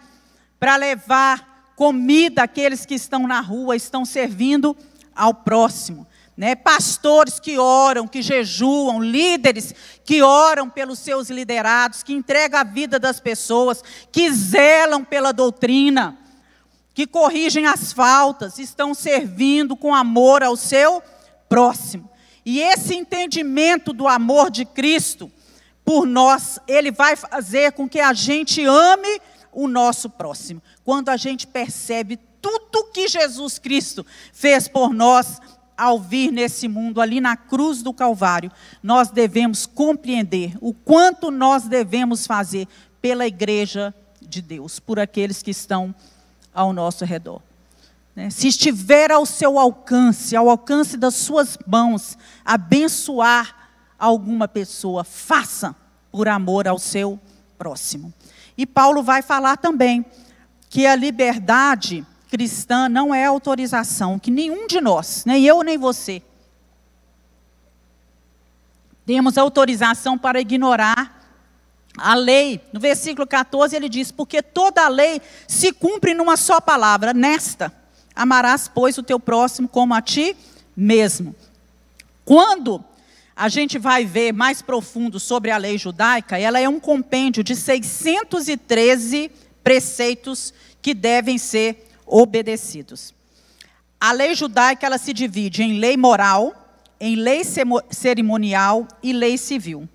para levar comida, aqueles que estão na rua, estão servindo ao próximo, né? Pastores que oram, que jejuam, líderes que oram pelos seus liderados, que entregam a vida das pessoas, que zelam pela doutrina, que corrigem as faltas, estão servindo com amor ao seu próximo. E esse entendimento do amor de Cristo por nós, ele vai fazer com que a gente ame o nosso próximo. Quando a gente percebe tudo que Jesus Cristo fez por nós ao vir nesse mundo, ali na cruz do Calvário, nós devemos compreender o quanto nós devemos fazer pela igreja de Deus, por aqueles que estão ao nosso redor. Se estiver ao seu alcance, ao alcance das suas mãos, abençoar alguma pessoa, faça por amor ao seu próximo. E Paulo vai falar também que a liberdade cristã não é autorização, que nenhum de nós, nem eu nem você, temos autorização para ignorar a lei. No versículo 14 ele diz, porque toda a lei se cumpre numa só palavra, nesta, amarás, pois, o teu próximo como a ti mesmo. Quando a gente vai ver mais profundo sobre a lei judaica, ela é um compêndio de 613 preceitos que devem ser obedecidos. A lei judaica, ela se divide em lei moral, em lei cerimonial e lei civil.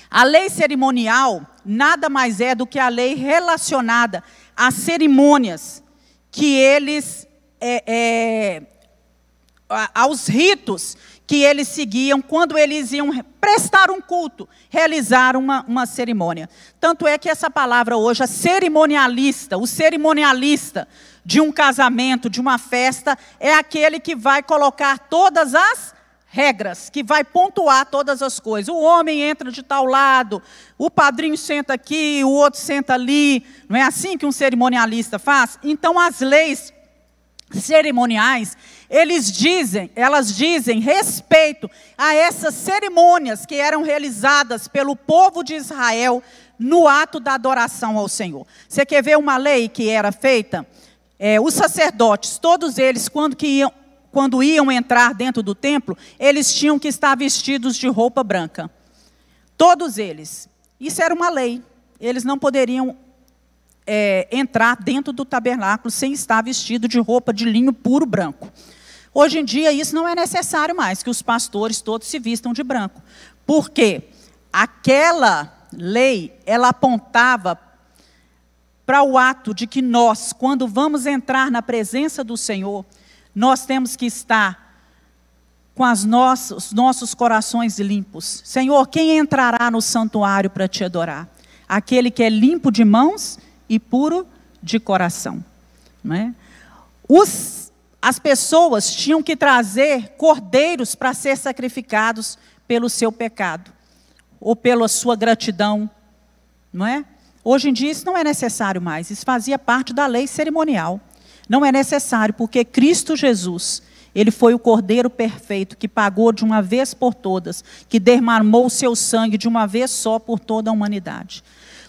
A lei cerimonial nada mais é do que a lei relacionada às cerimônias que eles, aos ritos que eles seguiam quando eles iam prestar um culto, realizar uma cerimônia. Tanto é que essa palavra hoje, a cerimonialista, o cerimonialista de um casamento, de uma festa, é aquele que vai colocar todas as regras, que vai pontuar todas as coisas. O homem entra de tal lado, o padrinho senta aqui, o outro senta ali. Não é assim que um cerimonialista faz? Então, as leis cerimoniais, elas dizem respeito a essas cerimônias que eram realizadas pelo povo de Israel no ato da adoração ao Senhor. Você quer ver uma lei que era feita? Os sacerdotes, todos eles, quando iam entrar dentro do templo, eles tinham que estar vestidos de roupa branca. Todos eles. Isso era uma lei. Eles não poderiam entrar dentro do tabernáculo sem estar vestido de roupa de linho puro branco. Hoje em dia isso não é necessário mais, que os pastores todos se vistam de branco. Por quê? Aquela lei, ela apontava para o ato de que nós, quando vamos entrar na presença do Senhor, nós temos que estar com os nossos corações limpos. Senhor, quem entrará no santuário para te adorar? Aquele que é limpo de mãos e puro de coração. Não é? As pessoas tinham que trazer cordeiros para ser sacrificados pelo seu pecado, ou pela sua gratidão, não é? Hoje em dia isso não é necessário mais, isso fazia parte da lei cerimonial. Não é necessário, porque Cristo Jesus, Ele foi o Cordeiro perfeito, que pagou de uma vez por todas, que derramou o seu sangue de uma vez só por toda a humanidade.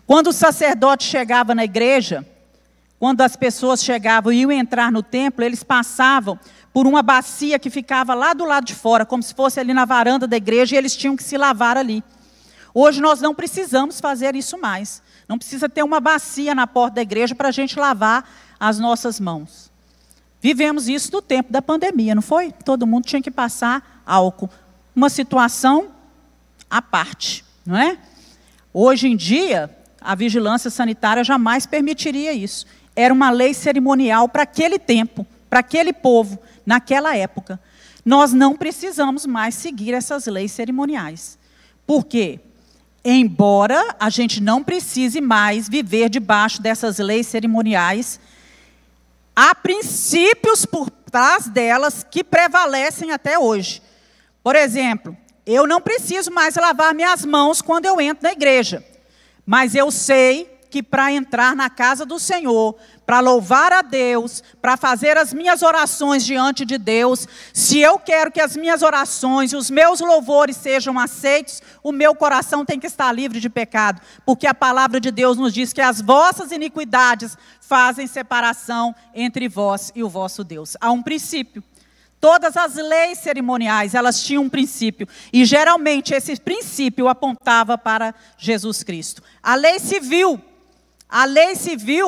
Quando o sacerdote chegava na igreja, quando as pessoas chegavam e iam entrar no templo, eles passavam por uma bacia que ficava lá do lado de fora, como se fosse ali na varanda da igreja, e eles tinham que se lavar ali. Hoje nós não precisamos fazer isso mais. Não precisa ter uma bacia na porta da igreja para a gente lavar as nossas mãos. Vivemos isso no tempo da pandemia, não foi? Todo mundo tinha que passar álcool. Uma situação à parte, não é? Hoje em dia, a vigilância sanitária jamais permitiria isso. Era uma lei cerimonial para aquele tempo, para aquele povo, naquela época. Nós não precisamos mais seguir essas leis cerimoniais. Por quê? Embora a gente não precise mais viver debaixo dessas leis cerimoniais, há princípios por trás delas que prevalecem até hoje. Por exemplo, eu não preciso mais lavar minhas mãos quando eu entro na igreja. Mas eu sei que para entrar na casa do Senhor, para louvar a Deus, para fazer as minhas orações diante de Deus, se eu quero que as minhas orações, os meus louvores sejam aceitos, o meu coração tem que estar livre de pecado, porque a palavra de Deus nos diz que as vossas iniquidades fazem separação entre vós e o vosso Deus. Há um princípio. Todas as leis cerimoniais, elas tinham um princípio. E geralmente esse princípio apontava para Jesus Cristo. A lei civil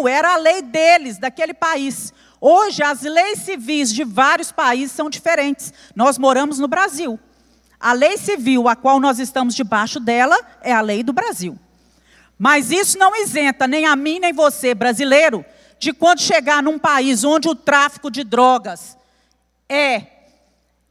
era a lei deles, daquele país. Hoje as leis civis de vários países são diferentes. Nós moramos no Brasil. A lei civil a qual nós estamos debaixo dela é a lei do Brasil. Mas isso não isenta nem a mim nem você, brasileiro, de quando chegar num país onde o tráfico de drogas é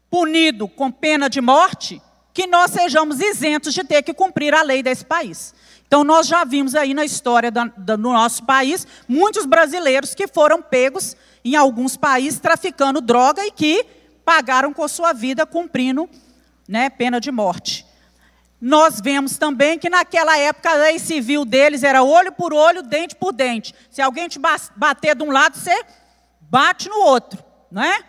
punido com pena de morte, que nós sejamos isentos de ter que cumprir a lei desse país. Então, nós já vimos aí na história do nosso país, muitos brasileiros que foram pegos em alguns países traficando droga e que pagaram com sua vida cumprindo, né, pena de morte. Nós vemos também que naquela época a lei civil deles era olho por olho, dente por dente. Se alguém te bater de um lado, você bate no outro, não é?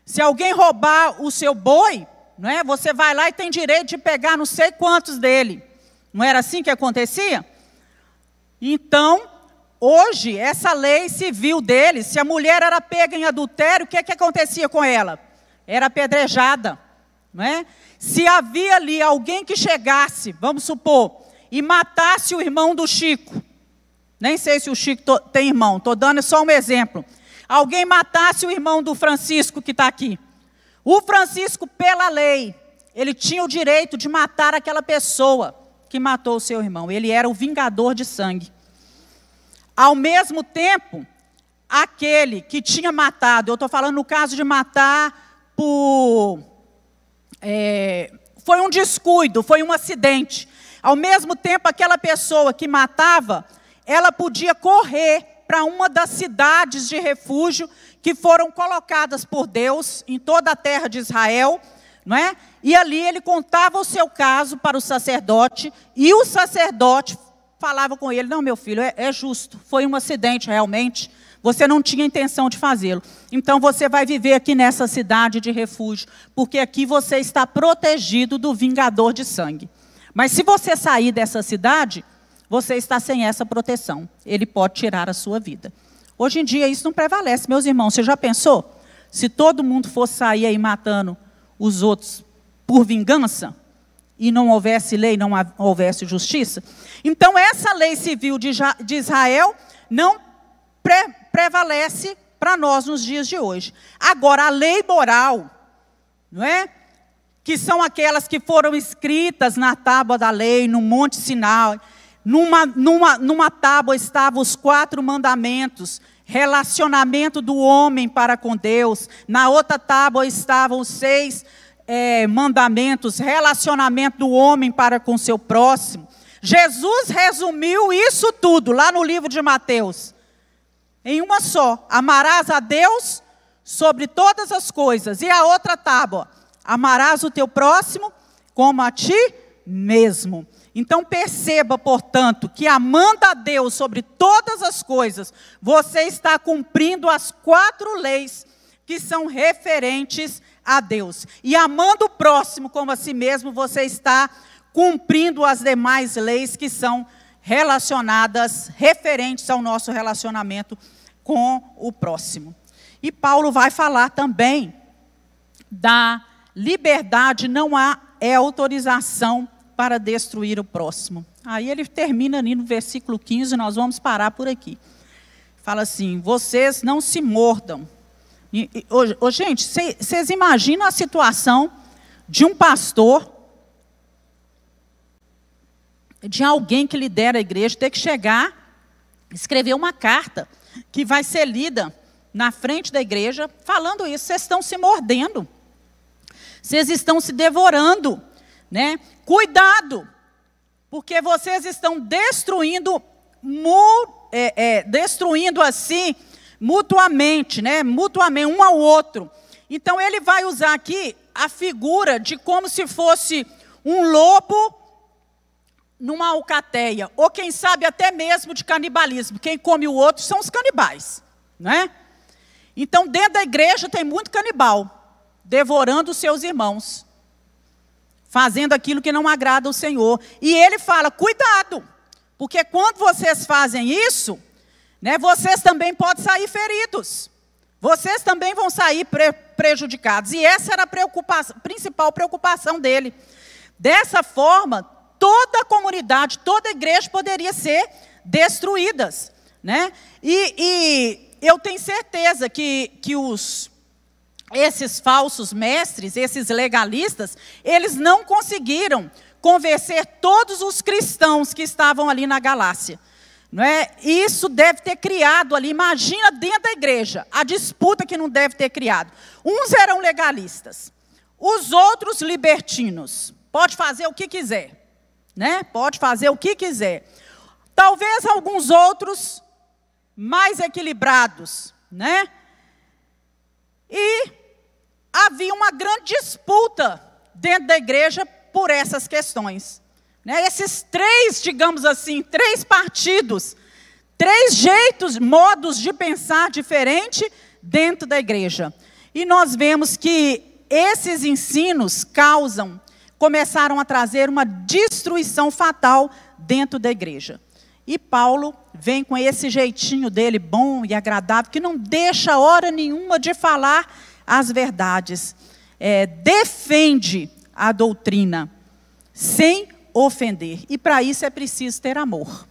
Se alguém roubar o seu boi, não é? Você vai lá e tem direito de pegar não sei quantos dele. Não era assim que acontecia? Então, hoje, essa lei civil deles, se a mulher era pega em adultério, o que acontecia com ela? Era apedrejada, não é? Se havia ali alguém que chegasse, vamos supor, e matasse o irmão do Chico, nem sei se o Chico tem irmão, estou dando só um exemplo. Alguém matasse o irmão do Francisco que está aqui. O Francisco, pela lei, ele tinha o direito de matar aquela pessoa que matou o seu irmão. Ele era o vingador de sangue. Ao mesmo tempo, aquele que tinha matado, eu estou falando no caso de matar por... foi um descuido, foi um acidente. Ao mesmo tempo, aquela pessoa que matava, ela podia correr para uma das cidades de refúgio que foram colocadas por Deus em toda a terra de Israel, não é? E ali ele contava o seu caso para o sacerdote, e o sacerdote falava com ele: não, meu filho, é justo, foi um acidente realmente, você não tinha intenção de fazê-lo. Então você vai viver aqui nessa cidade de refúgio, porque aqui você está protegido do vingador de sangue. Mas se você sair dessa cidade, você está sem essa proteção. Ele pode tirar a sua vida. Hoje em dia isso não prevalece, meus irmãos. Você já pensou? Se todo mundo fosse sair aí matando os outros por vingança, e não houvesse lei, não houvesse justiça? Então essa lei civil de Israel não prevalece para nós nos dias de hoje. Agora, a lei moral não é? Que são aquelas que foram escritas na tábua da lei, no Monte Sinai. Numa tábua estavam os 4 mandamentos, relacionamento do homem para com Deus. Na outra tábua estavam os 6 mandamentos, relacionamento do homem para com seu próximo. Jesus resumiu isso tudo lá no livro de Mateus, em uma só: amarás a Deus sobre todas as coisas. E a outra tábua: amarás o teu próximo como a ti mesmo. Então perceba, portanto, que amando a Deus sobre todas as coisas, você está cumprindo as 4 leis que são referentes a Deus. E amando o próximo como a si mesmo, você está cumprindo as demais leis que são relacionadas, referentes ao nosso relacionamento com o próximo. E Paulo vai falar também da liberdade, não há autorização para destruir o próximo. Aí ele termina ali no versículo 15, nós vamos parar por aqui. Fala assim: vocês não se mordam. Gente, vocês imaginam a situação de um pastor, de alguém que lidera a igreja, ter que chegar, escrever uma carta, que vai ser lida na frente da igreja, falando isso: vocês estão se mordendo, vocês estão se devorando, né? Cuidado, porque vocês estão destruindo, destruindo assim, mutuamente, né? Mutuamente, um ao outro. Então ele vai usar aqui a figura de como se fosse um lobo numa alcateia, ou quem sabe até mesmo de canibalismo. Quem come o outro são os canibais, né? Então dentro da igreja tem muito canibal, devorando os seus irmãos, fazendo aquilo que não agrada ao Senhor. E ele fala: cuidado, porque quando vocês fazem isso, né, vocês também podem sair feridos, vocês também vão sair prejudicados. E essa era a principal preocupação dele. Dessa forma, toda a comunidade, toda a igreja poderia ser destruídas, né? E eu tenho certeza que esses falsos mestres, esses legalistas, eles não conseguiram convencer todos os cristãos que estavam ali na Galácia, não é? Isso deve ter criado ali, imagina dentro da igreja, a disputa que não deve ter criado. Uns eram legalistas, os outros libertinos. Pode fazer o que quiser, né? Pode fazer o que quiser. Talvez alguns outros mais equilibrados, né? E havia uma grande disputa dentro da igreja por essas questões, né? Esses 3, digamos assim, 3 partidos, 3 jeitos, modos de pensar diferente dentro da igreja. E nós vemos que esses ensinos começaram a trazer uma destruição fatal dentro da igreja. E Paulo vem com esse jeitinho dele bom e agradável, que não deixa hora nenhuma de falar as verdades. Defende a doutrina sem ofender. E para isso é preciso ter amor.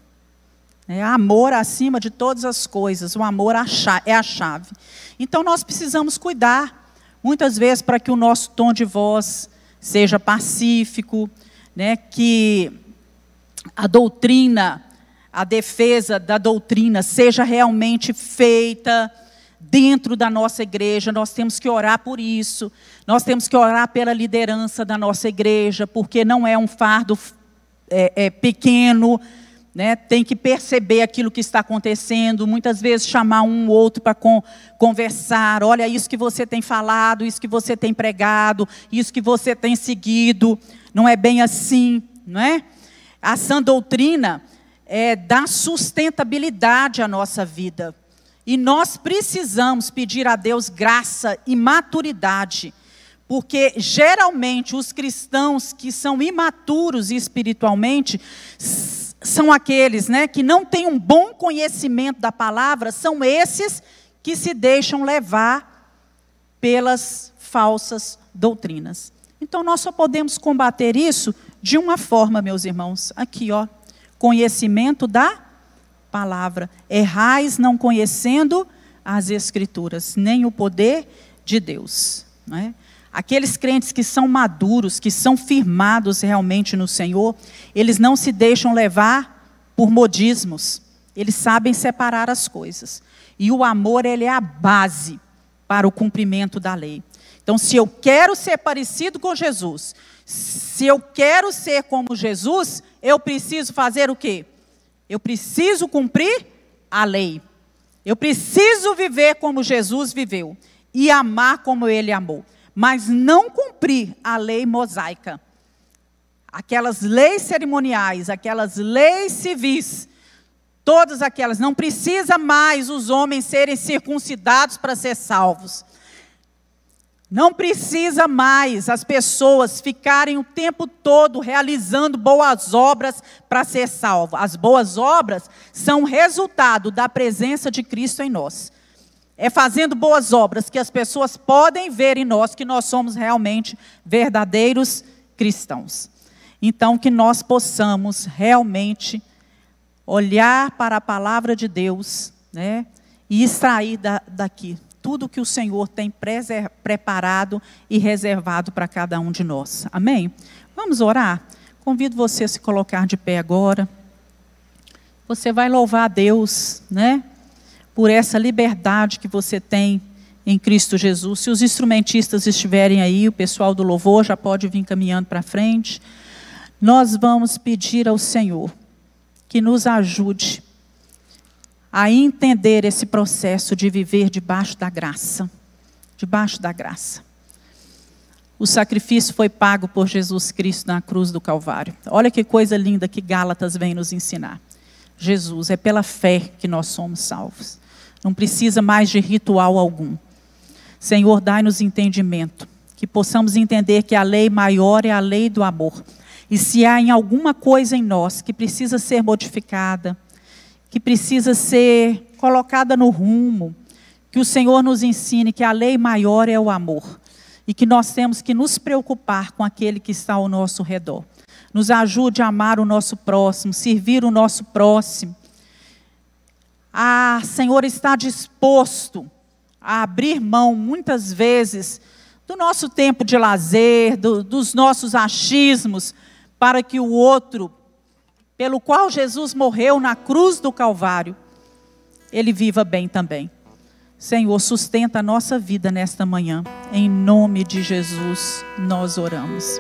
Amor acima de todas as coisas. O amor é a chave. Então nós precisamos cuidar, muitas vezes, para que o nosso tom de voz seja pacífico, né? Que a doutrina, a defesa da doutrina seja realmente feita dentro da nossa igreja. Nós temos que orar por isso. Nós temos que orar pela liderança da nossa igreja, porque não é um fardo pequeno, né? Tem que perceber aquilo que está acontecendo, muitas vezes chamar um ou outro para conversar. Olha, isso que você tem falado, isso que você tem pregado, isso que você tem seguido, não é bem assim, não é? A sã doutrina dá sustentabilidade à nossa vida. E nós precisamos pedir a Deus graça e maturidade, porque geralmente os cristãos que são imaturos espiritualmente são aqueles, né, que não têm um bom conhecimento da palavra, são esses que se deixam levar pelas falsas doutrinas. Então nós só podemos combater isso de uma forma, meus irmãos, aqui, ó, conhecimento da palavra. Errais não conhecendo as Escrituras, nem o poder de Deus, não é? Aqueles crentes que são maduros, que são firmados realmente no Senhor, eles não se deixam levar por modismos. Eles sabem separar as coisas. E o amor, ele é a base para o cumprimento da lei. Então, se eu quero ser parecido com Jesus, se eu quero ser como Jesus, eu preciso fazer o quê? Eu preciso cumprir a lei. Eu preciso viver como Jesus viveu e amar como Ele amou. Mas não cumprir a lei mosaica. Aquelas leis cerimoniais, aquelas leis civis, todas aquelas, não precisa mais os homens serem circuncidados para ser salvos. Não precisa mais as pessoas ficarem o tempo todo realizando boas obras para ser salvo. As boas obras são resultado da presença de Cristo em nós. É fazendo boas obras que as pessoas podem ver em nós que nós somos realmente verdadeiros cristãos. Então, que nós possamos realmente olhar para a palavra de Deus, né, e extrair daqui tudo que o Senhor tem preparado e reservado para cada um de nós. Amém? Vamos orar? Convido você a se colocar de pé agora. Você vai louvar a Deus, né, por essa liberdade que você tem em Cristo Jesus. Se os instrumentistas estiverem aí, o pessoal do louvor já pode vir caminhando para frente. Nós vamos pedir ao Senhor que nos ajude a entender esse processo de viver debaixo da graça. Debaixo da graça. O sacrifício foi pago por Jesus Cristo na cruz do Calvário. Olha que coisa linda que Gálatas vem nos ensinar. Jesus, é pela fé que nós somos salvos. Não precisa mais de ritual algum. Senhor, dai-nos entendimento, que possamos entender que a lei maior é a lei do amor. E se há em alguma coisa em nós que precisa ser modificada, que precisa ser colocada no rumo, que o Senhor nos ensine que a lei maior é o amor. E que nós temos que nos preocupar com aquele que está ao nosso redor. Nos ajude a amar o nosso próximo, servir o nosso próximo. Senhor, está disposto a abrir mão, muitas vezes, do nosso tempo de lazer, dos nossos achismos, para que o outro, pelo qual Jesus morreu na cruz do Calvário, ele viva bem também. Senhor, sustenta a nossa vida nesta manhã. Em nome de Jesus, nós oramos.